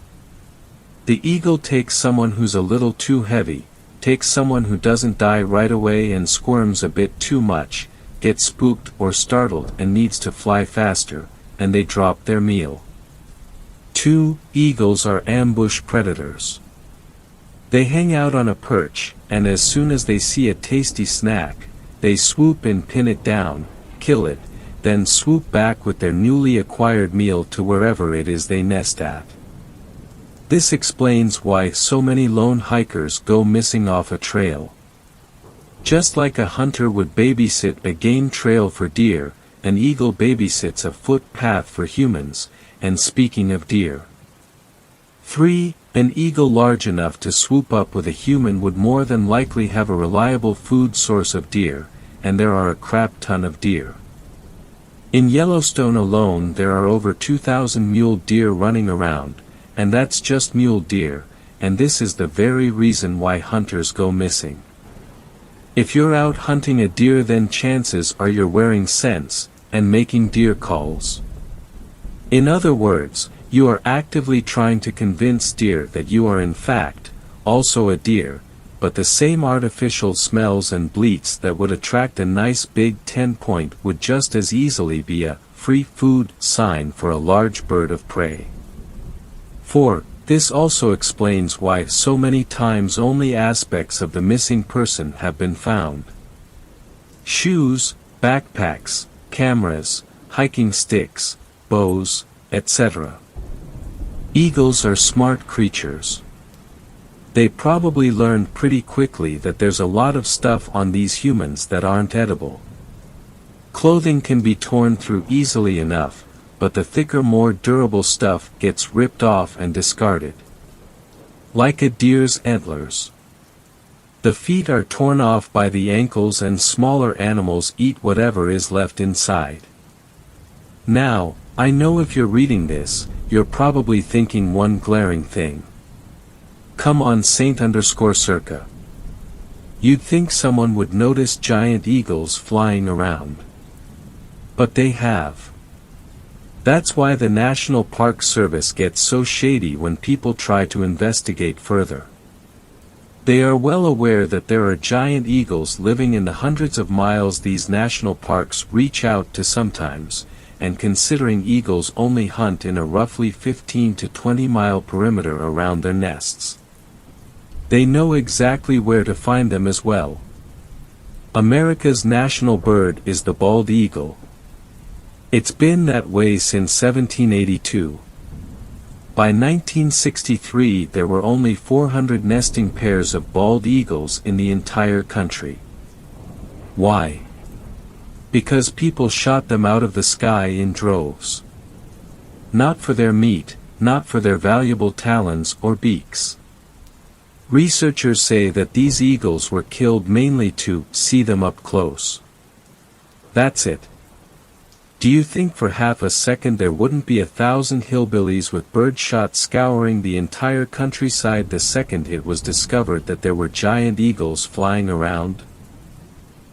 [SPEAKER 1] The eagle takes someone who's a little too heavy, takes someone who doesn't die right away and squirms a bit too much, gets spooked or startled and needs to fly faster, and they drop their meal. 2. Eagles are ambush predators. They hang out on a perch, and as soon as they see a tasty snack, they swoop and pin it down, kill it, then swoop back with their newly acquired meal to wherever it is they nest at. This explains why so many lone hikers go missing off a trail. Just like a hunter would babysit a game trail for deer, an eagle babysits a footpath for humans, and speaking of deer. 3. An eagle large enough to swoop up with a human would more than likely have a reliable food source of deer, and there are a crap ton of deer. In Yellowstone alone there are over 2,000 mule deer running around, and that's just mule deer, and this is the very reason why hunters go missing. If you're out hunting a deer, then chances are you're wearing scents, and making deer calls. In other words, you are actively trying to convince deer that you are in fact, also a deer, but the same artificial smells and bleats that would attract a nice big 10-point would just as easily be a free food sign for a large bird of prey. 4. This also explains why so many times only aspects of the missing person have been found. Shoes, backpacks, cameras, hiking sticks, bows, etc. Eagles are smart creatures. They probably learned pretty quickly that there's a lot of stuff on these humans that aren't edible. Clothing can be torn through easily enough, but the thicker, more durable stuff gets ripped off and discarded. Like a deer's antlers. The feet are torn off by the ankles and smaller animals eat whatever is left inside. Now, I know if you're reading this, you're probably thinking one glaring thing. Come on Saint_Circa. You'd think someone would notice giant eagles flying around. But they have. That's why the National Park Service gets so shady when people try to investigate further. They are well aware that there are giant eagles living in the hundreds of miles these national parks reach out to sometimes, and considering eagles only hunt in a roughly 15 to 20 mile perimeter around their nests, they know exactly where to find them as well. America's national bird is the bald eagle. It's been that way since 1782. By 1963 there were only 400 nesting pairs of bald eagles in the entire country. Why? Because people shot them out of the sky in droves. Not for their meat, not for their valuable talons or beaks. Researchers say that these eagles were killed mainly to see them up close. That's it. Do you think for half a second there wouldn't be 1,000 hillbillies with birdshot scouring the entire countryside the second it was discovered that there were giant eagles flying around?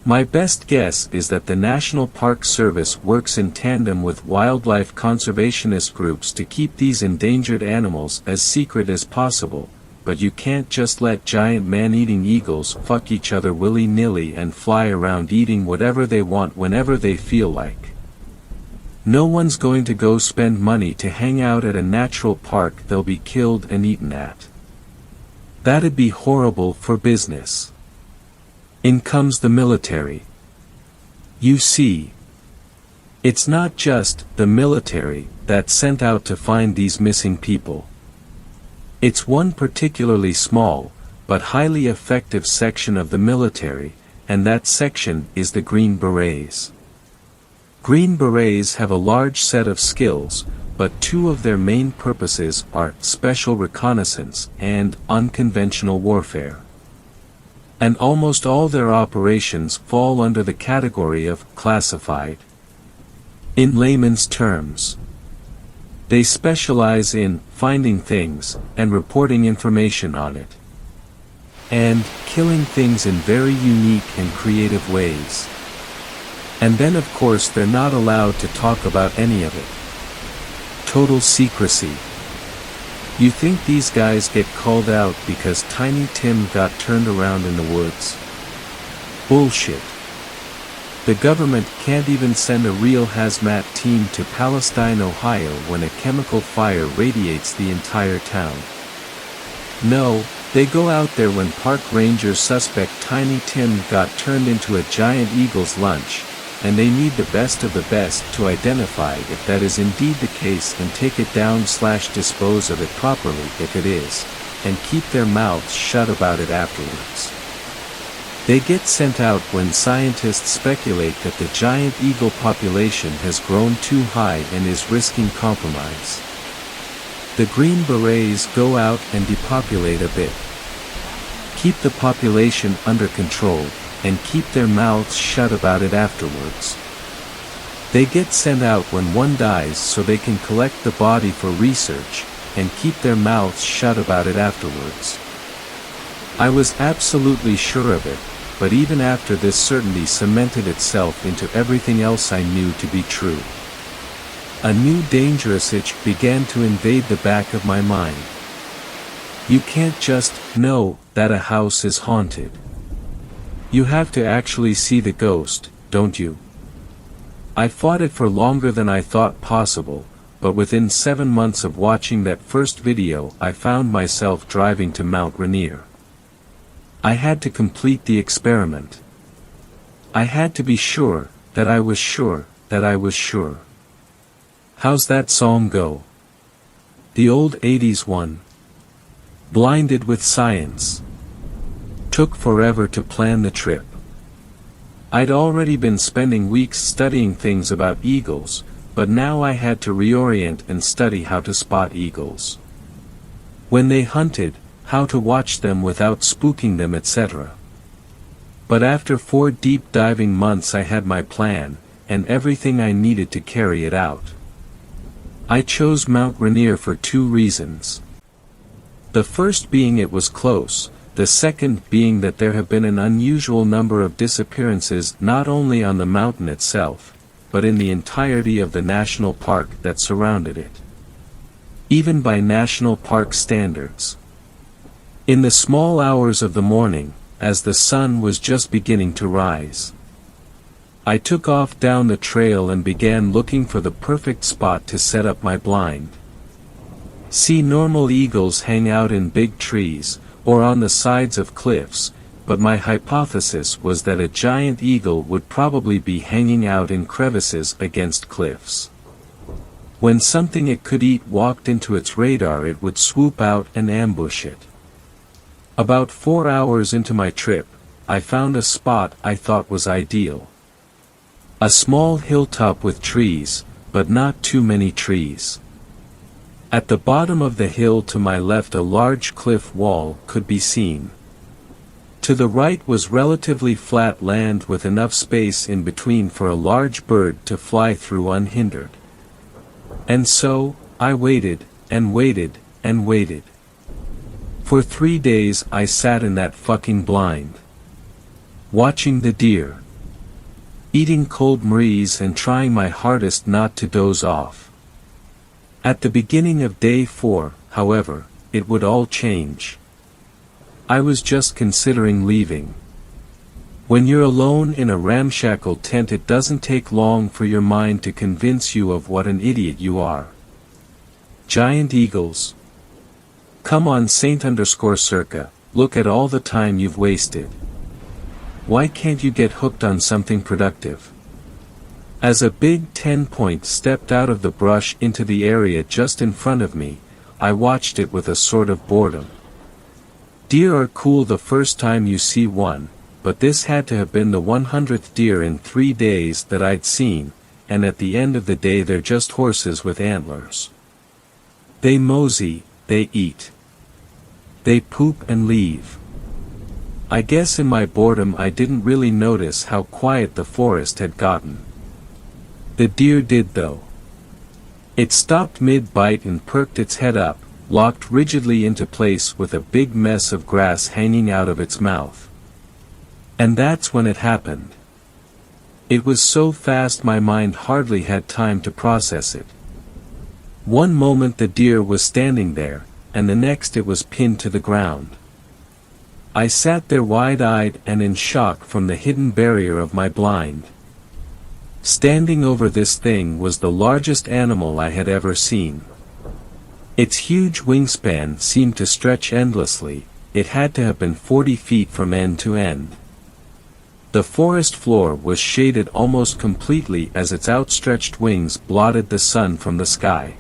[SPEAKER 1] My best guess is that the National Park Service works in tandem with wildlife conservationist groups to keep these endangered animals as secret as possible, but you can't just let giant man-eating eagles fuck each other willy-nilly and fly around eating whatever they want whenever they feel like. No one's going to go spend money to hang out at a natural park they'll be killed and eaten at. That'd be horrible for business. In comes the military. You see, it's not just the military that's sent out to find these missing people. It's one particularly small, but highly effective section of the military, and that section is the Green Berets. Green Berets have a large set of skills, but two of their main purposes are special reconnaissance and unconventional warfare. And almost all their operations fall under the category of classified. In layman's terms, they specialize in finding things and reporting information on it. And killing things in very unique and creative ways. And then of course they're not allowed to talk about any of it. Total secrecy. You think these guys get called out because Tiny Tim got turned around in the woods? Bullshit. The government can't even send a real hazmat team to Palestine, Ohio when a chemical fire radiates the entire town. No, they go out there when park rangers suspect Tiny Tim got turned into a giant eagle's lunch, and they need the best of the best to identify if that is indeed the case and take it down/dispose of it properly if it is, and keep their mouths shut about it afterwards. They get sent out when scientists speculate that the giant eagle population has grown too high and is risking compromise. The Green Berets go out and depopulate a bit. Keep the population under control, and keep their mouths shut about it afterwards. They get sent out when one dies so they can collect the body for research, and keep their mouths shut about it afterwards. I was absolutely sure of it, but even after this certainty cemented itself into everything else I knew to be true. A new dangerous itch began to invade the back of my mind. You can't just know that a house is haunted. You have to actually see the ghost, don't you? I fought it for longer than I thought possible, but within 7 months of watching that first video I found myself driving to Mount Rainier. I had to complete the experiment. I had to be sure that I was sure that I was sure. How's that song go? The old 80s one. Blinded with science. Took forever to plan the trip. I'd already been spending weeks studying things about eagles, but now I had to reorient and study how to spot eagles. When they hunted, how to watch them without spooking them, etc. But after 4 deep diving months I had my plan, and everything I needed to carry it out. I chose Mount Rainier for 2 reasons. The first being it was close, the second being that there have been an unusual number of disappearances not only on the mountain itself, but in the entirety of the national park that surrounded it. Even by national park standards. In the small hours of the morning, as the sun was just beginning to rise, I took off down the trail and began looking for the perfect spot to set up my blind. See, normal eagles hang out in big trees, or on the sides of cliffs, but my hypothesis was that a giant eagle would probably be hanging out in crevices against cliffs. When something it could eat walked into its radar, it would swoop out and ambush it. About 4 hours into my trip, I found a spot I thought was ideal. A small hilltop with trees, but not too many trees. At the bottom of the hill to my left a large cliff wall could be seen. To the right was relatively flat land with enough space in between for a large bird to fly through unhindered. And so, I waited, and waited, and waited. For 3 days I sat in that fucking blind. Watching the deer. Eating cold maize and trying my hardest not to doze off. At the beginning of day 4, however, it would all change. I was just considering leaving. When you're alone in a ramshackle tent, it doesn't take long for your mind to convince you of what an idiot you are. Giant eagles. Come on, Saint_Circa, look at all the time you've wasted. Why can't you get hooked on something productive? As a big 10-point stepped out of the brush into the area just in front of me, I watched it with a sort of boredom. Deer are cool the first time you see one, but this had to have been the 100th deer in 3 days that I'd seen, and at the end of the day they're just horses with antlers. They mosey, they eat. They poop and leave. I guess in my boredom I didn't really notice how quiet the forest had gotten. The deer did though. It stopped mid-bite and perked its head up, locked rigidly into place with a big mess of grass hanging out of its mouth. And that's when it happened. It was so fast my mind hardly had time to process it. One moment the deer was standing there, and the next it was pinned to the ground. I sat there wide-eyed and in shock from the hidden barrier of my blind. Standing over this thing was the largest animal I had ever seen. Its huge wingspan seemed to stretch endlessly. It had to have been 40 feet from end to end. The forest floor was shaded almost completely as its outstretched wings blotted the sun from the sky.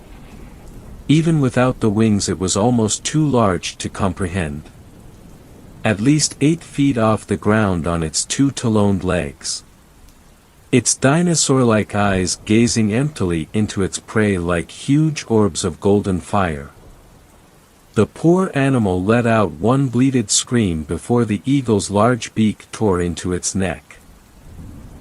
[SPEAKER 1] Even without the wings it was almost too large to comprehend. At least 8 feet off the ground on its two taloned legs. Its dinosaur-like eyes gazing emptily into its prey like huge orbs of golden fire. The poor animal let out one bleated scream before the eagle's large beak tore into its neck,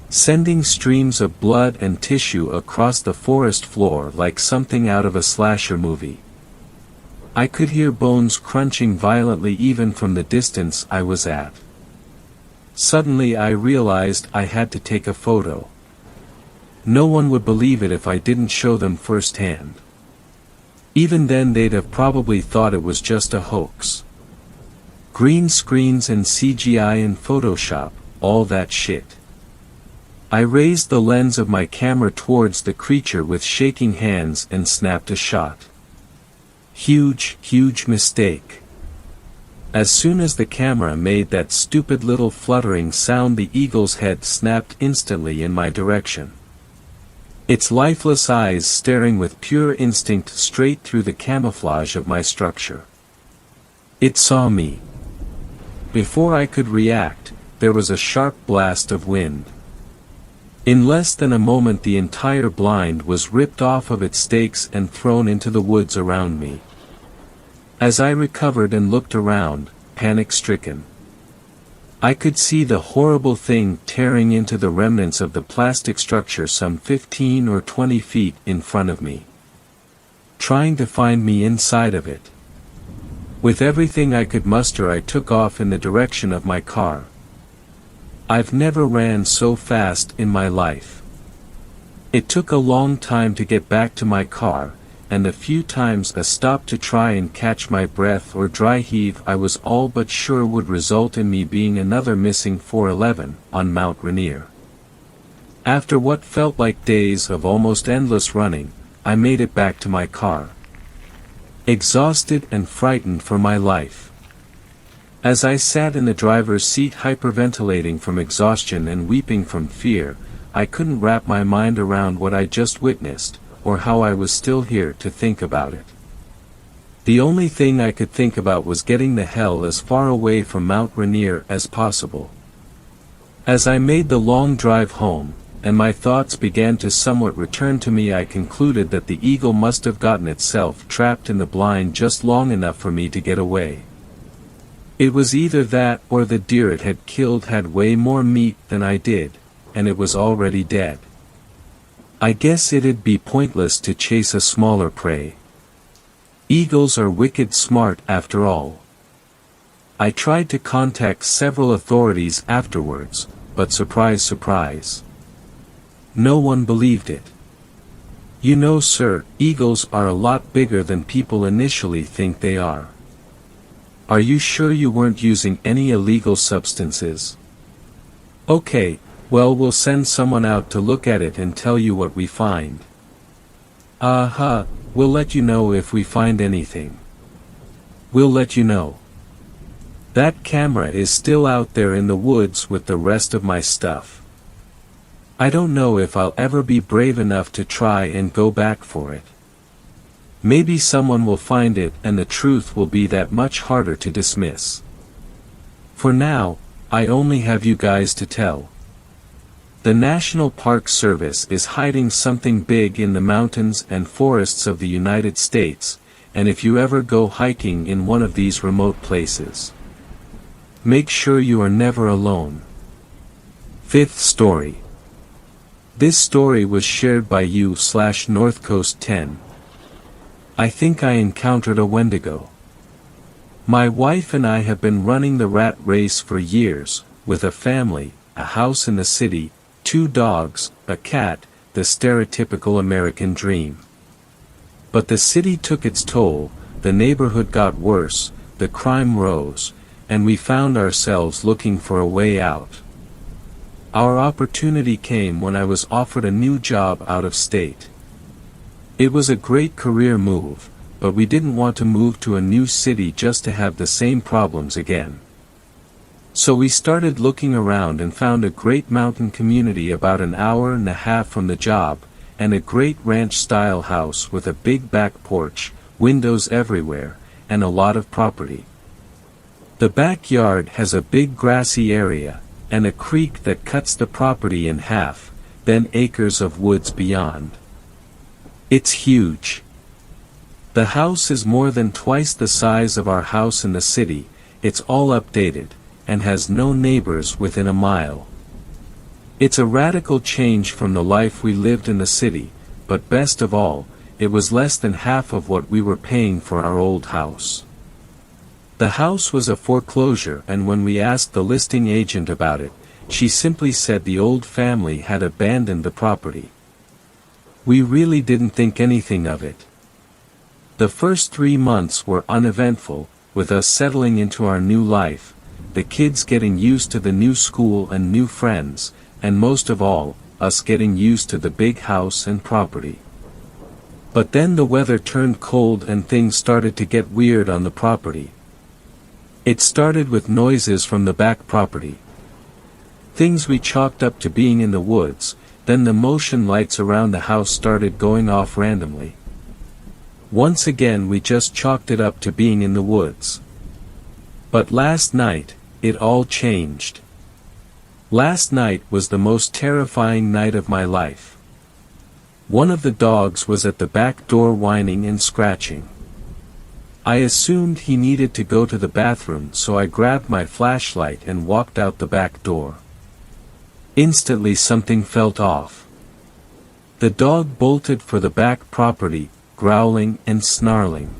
[SPEAKER 1] sending streams of blood and tissue across the forest floor like something out of a slasher movie. I could hear bones crunching violently even from the distance I was at. Suddenly I realized I had to take a photo. No one would believe it if I didn't show them firsthand. Even then they'd have probably thought it was just a hoax. Green screens and CGI and Photoshop, all that shit. I raised the lens of my camera towards the creature with shaking hands and snapped a shot. Huge mistake. As soon as the camera made that stupid little fluttering sound, the eagle's head snapped instantly in my direction. Its lifeless eyes staring with pure instinct straight through the camouflage of my structure. It saw me. Before I could react, there was a sharp blast of wind. In less than a moment the entire blind was ripped off of its stakes and thrown into the woods around me. As I recovered and looked around, panic-stricken, I could see the horrible thing tearing into the remnants of the plastic structure some 15 or 20 feet in front of me, trying to find me inside of it. With everything I could muster I took off in the direction of my car. I've never ran so fast in my life. It took a long time to get back to my car, and the few times I stopped to try and catch my breath or dry heave I was all but sure would result in me being another missing 411 on Mount Rainier. After what felt like days of almost endless running, I made it back to my car. Exhausted and frightened for my life. As I sat in the driver's seat hyperventilating from exhaustion and weeping from fear, I couldn't wrap my mind around what I just witnessed, or how I was still here to think about it. The only thing I could think about was getting the hell as far away from Mount Rainier as possible. As I made the long drive home, and my thoughts began to somewhat return to me, I concluded that the eagle must have gotten itself trapped in the blind just long enough for me to get away. It was either that or the deer it had killed had way more meat than I did, and it was already dead. I guess it'd be pointless to chase a smaller prey. Eagles are wicked smart after all. I tried to contact several authorities afterwards, but surprise, no one believed it. You know, sir, eagles are a lot bigger than people initially think they are. Are you sure you weren't using any illegal substances? Okay, well, we'll send someone out to look at it and tell you what we find. We'll let you know if we find anything. We'll let you know. That camera is still out there in the woods with the rest of my stuff. I don't know if I'll ever be brave enough to try and go back for it. Maybe someone will find it and the truth will be that much harder to dismiss. For now, I only have you guys to tell. The National Park Service is hiding something big in the mountains and forests of the United States, and if you ever go hiking in one of these remote places, make sure you are never alone. Fifth story. This story was shared by you/Northcoast10. I think I encountered a Wendigo. My wife and I have been running the rat race for years, with a family, a house in the city, 2 dogs, a cat, the stereotypical American dream. But the city took its toll, the neighborhood got worse, the crime rose, and we found ourselves looking for a way out. Our opportunity came when I was offered a new job out of state. It was a great career move, but we didn't want to move to a new city just to have the same problems again. So we started looking around and found a great mountain community about an hour and a half from the job, and a great ranch-style house with a big back porch, windows everywhere, and a lot of property. The backyard has a big grassy area, and a creek that cuts the property in half, then acres of woods beyond. It's huge. The house is more than twice the size of our house in the city, it's all updated, and has no neighbors within a mile. It's a radical change from the life we lived in the city, but best of all, it was less than half of what we were paying for our old house. The house was a foreclosure, and when we asked the listing agent about it, she simply said the old family had abandoned the property. We really didn't think anything of it. The first 3 months were uneventful, with us settling into our new life, the kids getting used to the new school and new friends, and most of all, us getting used to the big house and property. But then the weather turned cold and things started to get weird on the property. It started with noises from the back property. Things we chalked up to being in the woods, then the motion lights around the house started going off randomly. Once again we just chalked it up to being in the woods. But last night, it all changed. Last night was the most terrifying night of my life. One of the dogs was at the back door whining and scratching. I assumed he needed to go to the bathroom, so I grabbed my flashlight and walked out the back door. Instantly something felt off. The dog bolted for the back property, growling and snarling.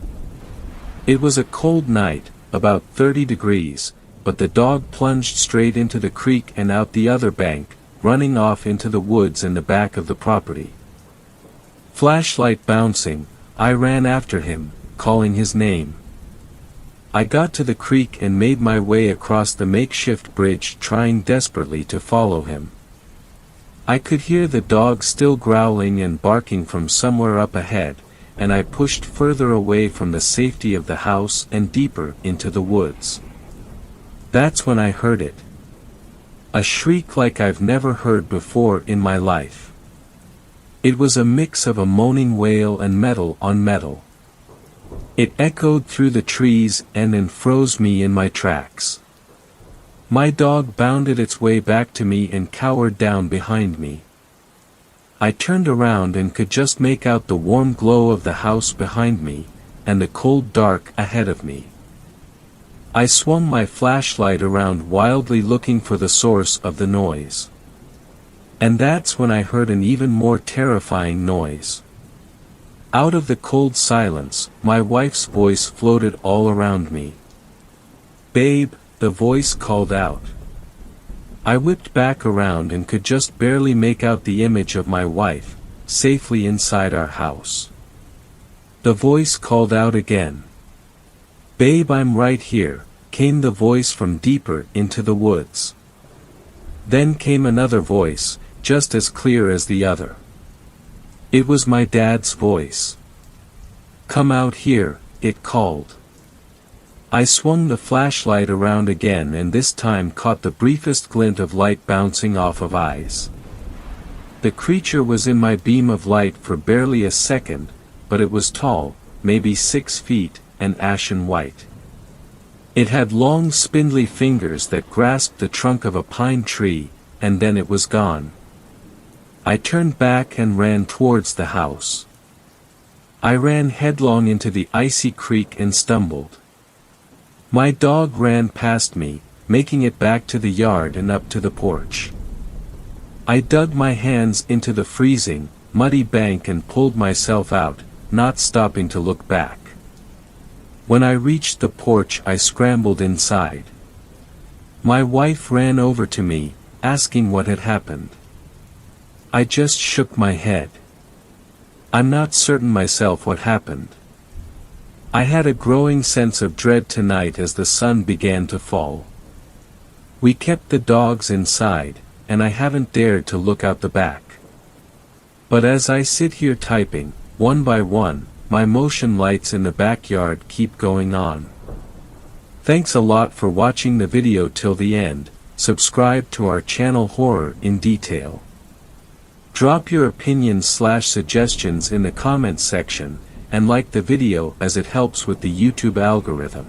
[SPEAKER 1] It was a cold night, about 30 degrees, but the dog plunged straight into the creek and out the other bank, running off into the woods in the back of the property. Flashlight bouncing, I ran after him, calling his name. I got to the creek and made my way across the makeshift bridge, trying desperately to follow him. I could hear the dog still growling and barking from somewhere up ahead, and I pushed further away from the safety of the house and deeper into the woods. That's when I heard it. A shriek like I've never heard before in my life. It was a mix of a moaning wail and metal on metal. It echoed through the trees and then froze me in my tracks. My dog bounded its way back to me and cowered down behind me. I turned around and could just make out the warm glow of the house behind me, and the cold dark ahead of me. I swung my flashlight around wildly looking for the source of the noise. And that's when I heard an even more terrifying noise. Out of the cold silence, my wife's voice floated all around me. "Babe," the voice called out. I whipped back around and could just barely make out the image of my wife, safely inside our house. The voice called out again. "Babe, I'm right here," came the voice from deeper into the woods. Then came another voice, just as clear as the other. It was my dad's voice. "Come out here," it called. I swung the flashlight around again and this time caught the briefest glint of light bouncing off of eyes. The creature was in my beam of light for barely a second, but it was tall, maybe 6 feet, and ashen white. It had long spindly fingers that grasped the trunk of a pine tree, and then it was gone. I turned back and ran towards the house. I ran headlong into the icy creek and stumbled. My dog ran past me, making it back to the yard and up to the porch. I dug my hands into the freezing, muddy bank and pulled myself out, not stopping to look back. When I reached the porch, I scrambled inside. My wife ran over to me, asking what had happened. I just shook my head. I'm not certain myself what happened. I had a growing sense of dread tonight as the sun began to fall. We kept the dogs inside, and I haven't dared to look out the back. But as I sit here typing, one by one, my motion lights in the backyard keep going on. Thanks a lot for watching the video till the end. Subscribe to our channel Horror in Detail. Drop your opinions/suggestions in the comments section, and like the video as it helps with the YouTube algorithm.